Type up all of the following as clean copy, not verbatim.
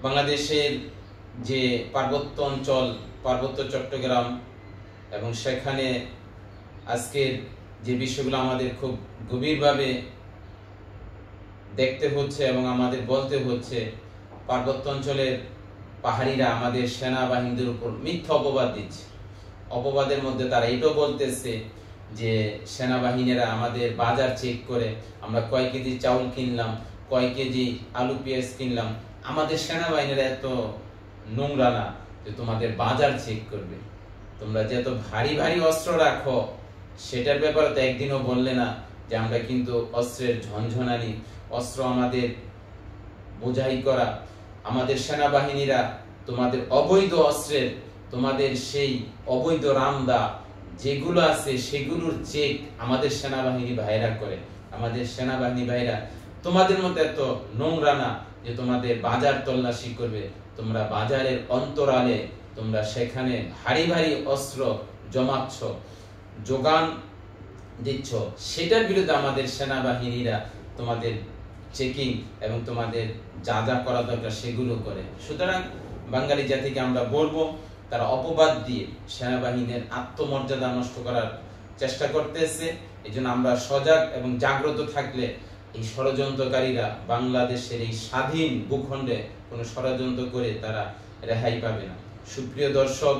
বাংলাদেশের যে পার্বত্য অঞ্চল, পার্বত্য চট্টগ্রাম, এবং সেখানে আজকের যে বিষয়গুলো আমাদের খুব গভীরভাবে দেখতে হচ্ছে এবং আমাদের বলতে হচ্ছে, পার্বত্য অঞ্চলের পাহাড়িরা আমাদের সেনাবাহিনীদের উপর মিথ্যা অপবাদ দিচ্ছে। অপবাদের মধ্যে তারা এটাও বলতেছে যে সেনাবাহিনীরা আমাদের বাজার চেক করে আমরা কয় কেজি চাউল কিনলাম, কয় কেজি আলু পেঁয়াজ কিনলাম। আমাদের সেনাবাহিনীরা এত নোংরা না যে তোমাদের বাজার চেক করবে। তোমরা যে এত ভারী ভারী অস্ত্র রাখো সেটার ব্যাপারে তো একদিনও বললে না যে আমরা কিন্তু অস্ত্রের ঝনঝনানি, অস্ত্র আমাদের বোঝাই করা। আমাদের সেনাবাহিনীরা তোমাদের অবৈধ অস্ত্রের, তোমাদের সেই অবৈধ রামদা যেগুলো আছে সেগুলোর চেক আমাদের সেনাবাহিনী ভাইরা করে। আমাদের সেনাবাহিনী ভাইরা তোমাদের মতো এত নোংরা না যে তোমাদের বাজার তল্লাশি করবে। তোমরা বাজারের অন্তরালে তোমরা সেখানে ভারী ভারী অস্ত্র জমাচ্ছ, যোগান দিচ্ছ, সেটার বিরুদ্ধে আমাদের সেনাবাহিনীরা তোমাদের চেকিং এবং তোমাদের যা যা করা দরকার সেগুলো করে। সুতরাং বাঙালি জাতিকে আমরা বলবো, তারা অপবাদ দিয়ে সেনাবাহিনীর আত্মমর্যাদা নষ্ট করার চেষ্টা করতেছে। এই জন্য আমরা সজাগ এবং জাগ্রত থাকলে এই ষড়যন্ত্রকারীরা বাংলাদেশের এই স্বাধীন ভূখণ্ডে কোনো ষড়যন্ত্র করে তারা রেহাই পাবে না। সুপ্রিয় দর্শক,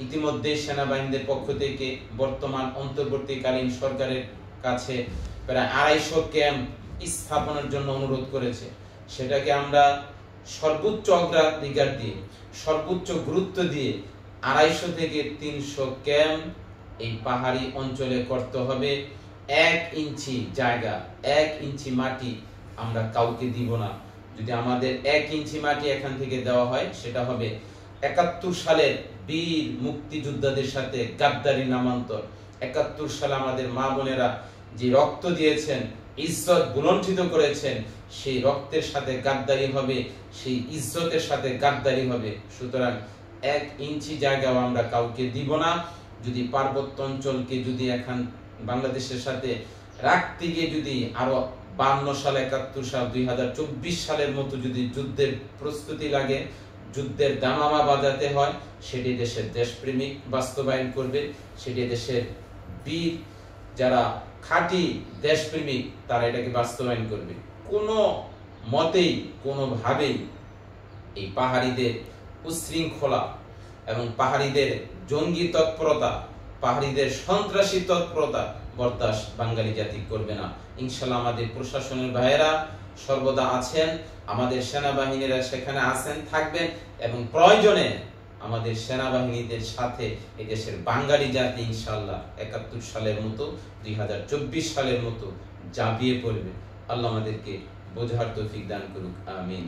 ইতিমধ্যে সেনাবাহিনীদের পক্ষ থেকে বর্তমান অন্তর্বর্তীকালীন সরকারের কাছে প্রায় 250 ক্যাম্প স্থাপনের জন্য অনুরোধ করেছে। সেটাকে আমরা সর্বোচ্চ অগ্রাধিকার দিয়ে, সর্বোচ্চ গুরুত্ব দিয়ে 250 থেকে 300 ক্যাম্প এই পাহাড়ি অঞ্চলে করতে হবে। 1 ইঞ্চি জায়গা, 1 ইঞ্চি মাটি আমরা কাউকে দিব না। যদি আমাদের 1 ইঞ্চি মাটি এখান থেকে দেওয়া হয়, সেটা হবে 71 সালের বীর মুক্তিযোদ্ধাদের সাথে গাদ্দারি নামান্তর। 71 সালে আমাদের মা বোনেরা যে রক্ত দিয়েছেন, ইজ্জত বুলণ্ঠিত করেছেন, সেই রক্তের সাথে গাদ্দারি হবে, সেই ইজ্জতের সাথে গাদ্দারি হবে। সুতরাং 1 ইঞ্চি জায়গাও আমরা কাউকে দিব না। যদি পার্বত্য অঞ্চলকে যদি এখন বাংলাদেশের সাথে রাখতে গিয়ে যদি আরো 52 সাল, 71 সাল, 2024 সালের মতো যদি যুদ্ধের প্রস্তুতি লাগে, যুদ্ধের দামামা বাজাতে হয়, সেটি দেশের দেশপ্রেমিক বাস্তবায়ন করবে। সেটি দেশের বীর যারা খাঁটি দেশপ্রেমিক তারা এটাকে বাস্তবায়ন করবে। কোনো মতেই, কোনোভাবেই এই পাহাড়িদের উচ্ছৃঙ্খলা এবং পাহাড়িদের জঙ্গি তৎপরতা, পাহাড়িদের সন্ত্রাসী তৎপরতা বরদাস্ত বাঙালি জাতি করবে না। ইনশাআল্লাহ আমাদের প্রশাসনের ভাইয়েরা সর্বদা আছেন, আমাদের সেনাবাহিনীরা সেখানে আছেন, থাকবেন, এবং প্রয়োজনে আমাদের সেনাবাহিনীদের সাথে এই দেশের বাঙালি জাতি ইনশাআল্লাহ 71 সালের মতো, 2024 সালের মতো ঝাঁপিয়ে পড়বে। আল্লাহ আমাদেরকে বোঝার তৌফিক দান করুক, আমিন।